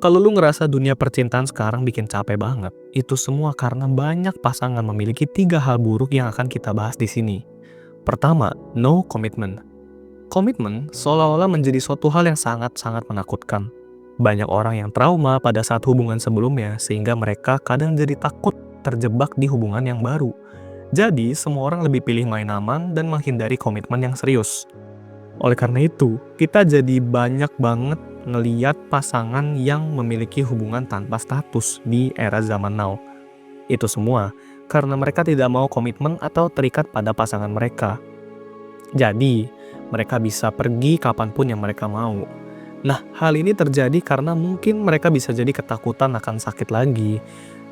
Kalau lu ngerasa dunia percintaan sekarang bikin capek banget, itu semua karena banyak pasangan memiliki 3 hal buruk yang akan kita bahas di sini. Pertama, no commitment. Komitmen seolah-olah menjadi suatu hal yang sangat-sangat menakutkan. Banyak orang yang trauma pada saat hubungan sebelumnya sehingga mereka kadang jadi takut terjebak di hubungan yang baru. Jadi, semua orang lebih pilih main aman dan menghindari komitmen yang serius. Oleh karena itu, kita jadi banyak banget ngeliat pasangan yang memiliki hubungan tanpa status di era zaman now. Itu semua karena mereka tidak mau komitmen atau terikat pada pasangan mereka. Jadi, mereka bisa pergi kapanpun yang mereka mau. Nah, hal ini terjadi karena mungkin mereka bisa jadi ketakutan akan sakit lagi.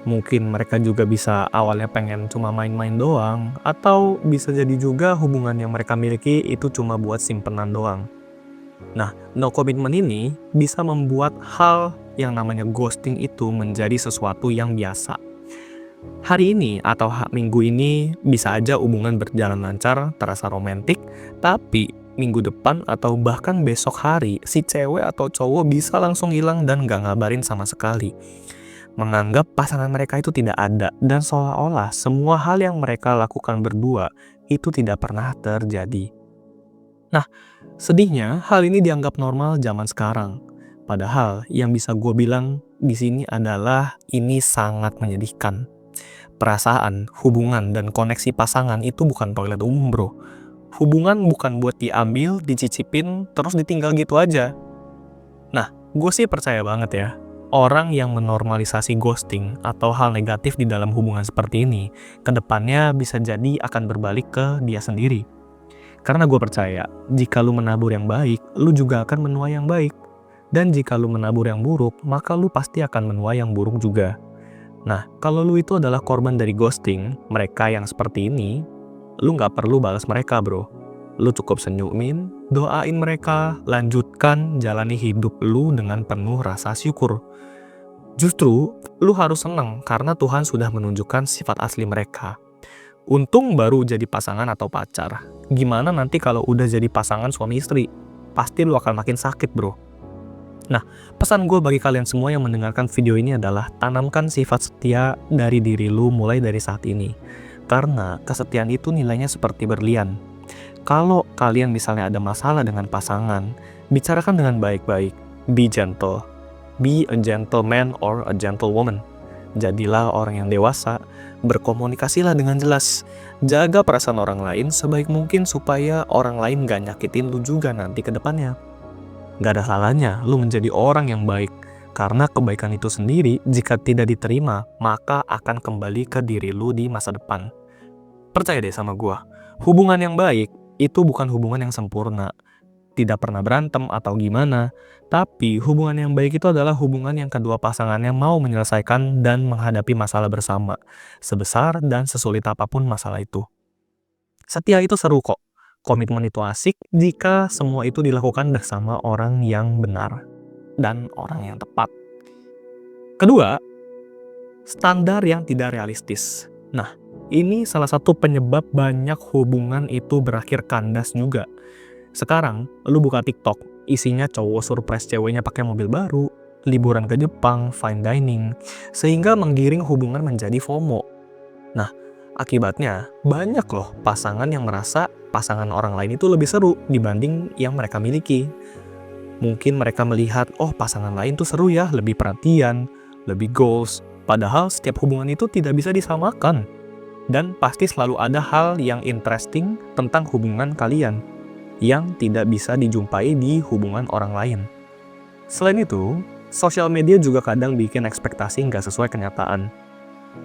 Mungkin mereka juga bisa awalnya pengen cuma main-main doang, atau bisa jadi juga hubungan yang mereka miliki itu cuma buat simpenan doang. Nah, no commitment ini bisa membuat hal yang namanya ghosting itu menjadi sesuatu yang biasa. Hari ini atau minggu ini bisa aja hubungan berjalan lancar, terasa romantis, tapi minggu depan atau bahkan besok hari, si cewek atau cowok bisa langsung hilang dan gak ngabarin sama sekali. Menganggap pasangan mereka itu tidak ada, dan seolah-olah semua hal yang mereka lakukan berdua itu tidak pernah terjadi. Nah, sedihnya hal ini dianggap normal zaman sekarang. Padahal yang bisa gue bilang di sini adalah ini sangat menyedihkan. Perasaan, hubungan, dan koneksi pasangan itu bukan toilet umum, bro. Hubungan bukan buat diambil, dicicipin, terus ditinggal gitu aja. Nah, gue sih percaya banget ya, orang yang menormalisasi ghosting atau hal negatif di dalam hubungan seperti ini, kedepannya bisa jadi akan berbalik ke dia sendiri. Karena gue percaya, jika lu menabur yang baik, lu juga akan menuai yang baik. Dan jika lu menabur yang buruk, maka lu pasti akan menuai yang buruk juga. Nah, kalau lu itu adalah korban dari ghosting, mereka yang seperti ini, lu gak perlu balas mereka, bro. Lu cukup senyumin, doain mereka, lanjutkan jalani hidup lu dengan penuh rasa syukur. Justru, lu harus senang karena Tuhan sudah menunjukkan sifat asli mereka. Untung baru jadi pasangan atau pacar. Gimana nanti kalau udah jadi pasangan suami istri? Pasti lu akan makin sakit, bro. Nah, pesan gue bagi kalian semua yang mendengarkan video ini adalah tanamkan sifat setia dari diri lu mulai dari saat ini. Karena kesetiaan itu nilainya seperti berlian. Kalau kalian misalnya ada masalah dengan pasangan, bicarakan dengan baik-baik. Be gentle. Be a gentleman or a gentlewoman. Jadilah orang yang dewasa, berkomunikasilah dengan jelas. Jaga perasaan orang lain sebaik mungkin supaya orang lain gak nyakitin lu juga nanti ke depannya. Gak ada salahnya lu menjadi orang yang baik, karena kebaikan itu sendiri jika tidak diterima, maka akan kembali ke diri lu di masa depan. Percaya deh sama gua, hubungan yang baik itu bukan hubungan yang sempurna, tidak pernah berantem atau gimana, tapi hubungan yang baik itu adalah hubungan yang kedua pasangannya mau menyelesaikan dan menghadapi masalah bersama, sebesar dan sesulit apapun masalah itu. Setia itu seru kok, komitmen itu asik jika semua itu dilakukan bersama orang yang benar dan orang yang tepat. Kedua, standar yang tidak realistis. Nah, ini salah satu penyebab banyak hubungan itu berakhir kandas juga. Sekarang, lu buka TikTok, isinya cowok surprise ceweknya pakai mobil baru, liburan ke Jepang, fine dining, sehingga menggiring hubungan menjadi FOMO. Nah, akibatnya banyak loh pasangan yang merasa pasangan orang lain itu lebih seru dibanding yang mereka miliki. Mungkin mereka melihat, oh pasangan lain tuh seru ya, lebih perhatian, lebih goals, padahal setiap hubungan itu tidak bisa disamakan. Dan pasti selalu ada hal yang interesting tentang hubungan kalian yang tidak bisa dijumpai di hubungan orang lain. Selain itu, sosial media juga kadang bikin ekspektasi nggak sesuai kenyataan.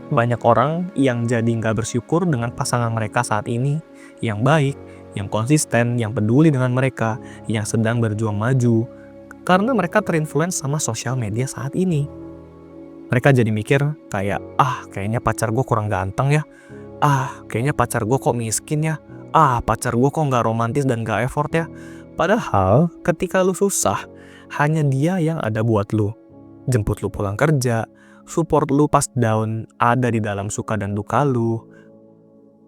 Banyak orang yang jadi nggak bersyukur dengan pasangan mereka saat ini, yang baik, yang konsisten, yang peduli dengan mereka, yang sedang berjuang maju, karena mereka terinfluence sama sosial media saat ini. Mereka jadi mikir kayak, kayaknya pacar gue kurang ganteng ya, kayaknya pacar gue kok miskin ya, pacar gue kok nggak romantis dan nggak effort ya. Padahal ketika lu susah, hanya dia yang ada buat lu. Jemput lu pulang kerja, support lu pas down, ada di dalam suka dan duka lu.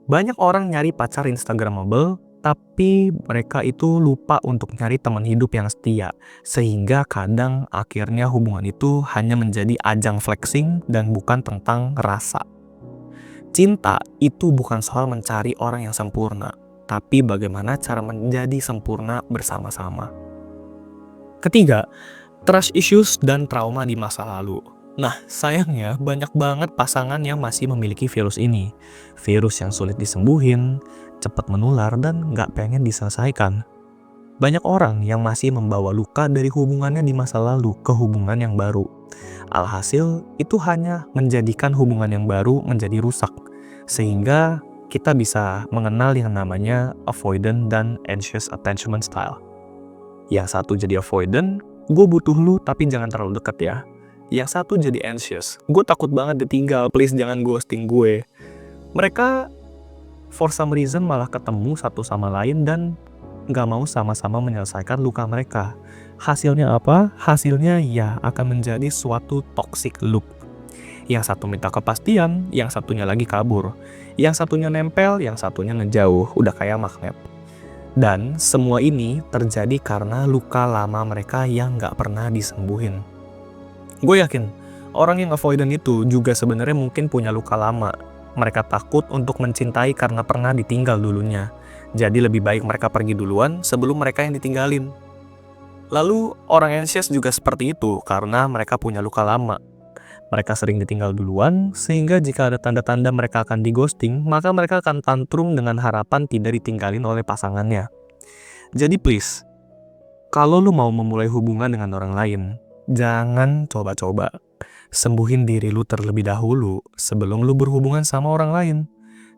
Banyak orang nyari pacar instagramable, Tapi mereka itu lupa untuk nyari teman hidup yang setia, sehingga kadang akhirnya hubungan itu hanya menjadi ajang flexing dan bukan tentang rasa. Cinta itu bukan soal mencari orang yang sempurna, tapi bagaimana cara menjadi sempurna bersama-sama. Ketiga, trust issues dan trauma di masa lalu. Nah, sayangnya banyak banget pasangan yang masih memiliki virus ini. Virus yang sulit disembuhin, cepat menular, dan nggak pengen diselesaikan. Banyak orang yang masih membawa luka dari hubungannya di masa lalu ke hubungan yang baru. Alhasil, itu hanya menjadikan hubungan yang baru menjadi rusak. Sehingga kita bisa mengenal yang namanya avoidant dan anxious attachment style. Yang satu jadi avoidant, gue butuh lu tapi jangan terlalu deket ya. Yang satu jadi anxious, gue takut banget ditinggal, please jangan ghosting gue. Mereka for some reason malah ketemu satu sama lain dan gak mau sama-sama menyelesaikan luka mereka. Hasilnya apa? Hasilnya ya akan menjadi suatu toxic loop. Yang satu minta kepastian, yang satunya lagi kabur. Yang satunya nempel, yang satunya ngejauh, udah kayak magnet. Dan semua ini terjadi karena luka lama mereka yang gak pernah disembuhin. Gue yakin, orang yang avoidant itu juga sebenarnya mungkin punya luka lama. Mereka takut untuk mencintai karena pernah ditinggal dulunya. Jadi lebih baik mereka pergi duluan sebelum mereka yang ditinggalin. Lalu orang anxious juga seperti itu karena mereka punya luka lama. Mereka sering ditinggal duluan, sehingga jika ada tanda-tanda mereka akan di-ghosting, maka mereka akan tantrum dengan harapan tidak ditinggalin oleh pasangannya. Jadi please, kalau lu mau memulai hubungan dengan orang lain, jangan coba-coba. Sembuhin diri lu terlebih dahulu sebelum lu berhubungan sama orang lain.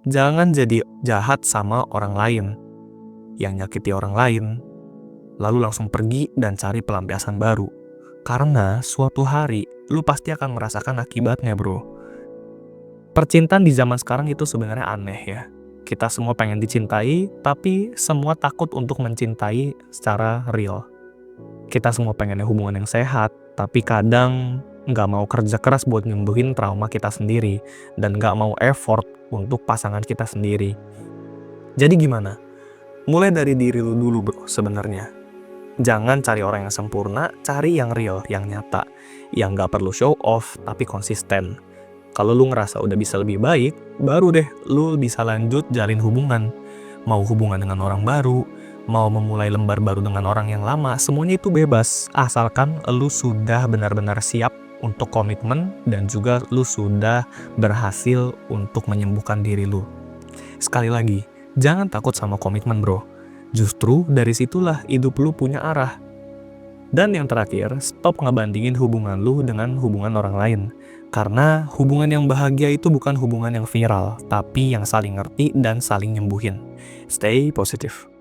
Jangan jadi jahat sama orang lain, yang nyakiti orang lain, lalu langsung pergi dan cari pelampiasan baru. Karena suatu hari, lu pasti akan merasakan akibatnya, bro. Percintaan di zaman sekarang itu sebenarnya aneh ya. Kita semua pengen dicintai, tapi semua takut untuk mencintai secara real. Kita semua pengennya hubungan yang sehat, tapi kadang nggak mau kerja keras buat nyembuhin trauma kita sendiri, dan nggak mau effort untuk pasangan kita sendiri. Jadi gimana? Mulai dari diri lu dulu bro sebenarnya. Jangan cari orang yang sempurna, cari yang real, yang nyata. Yang nggak perlu show off, tapi konsisten. Kalau lu ngerasa udah bisa lebih baik, baru deh lu bisa lanjut jalin hubungan. Mau hubungan dengan orang baru, mau memulai lembar baru dengan orang yang lama, semuanya itu bebas. Asalkan lu sudah benar-benar siap untuk komitmen dan juga lu sudah berhasil untuk menyembuhkan diri lu. Sekali lagi, jangan takut sama komitmen bro. Justru dari situlah hidup lu punya arah. Dan yang terakhir, stop ngebandingin hubungan lu dengan hubungan orang lain. Karena hubungan yang bahagia itu bukan hubungan yang viral, tapi yang saling ngerti dan saling nyembuhin. Stay positive.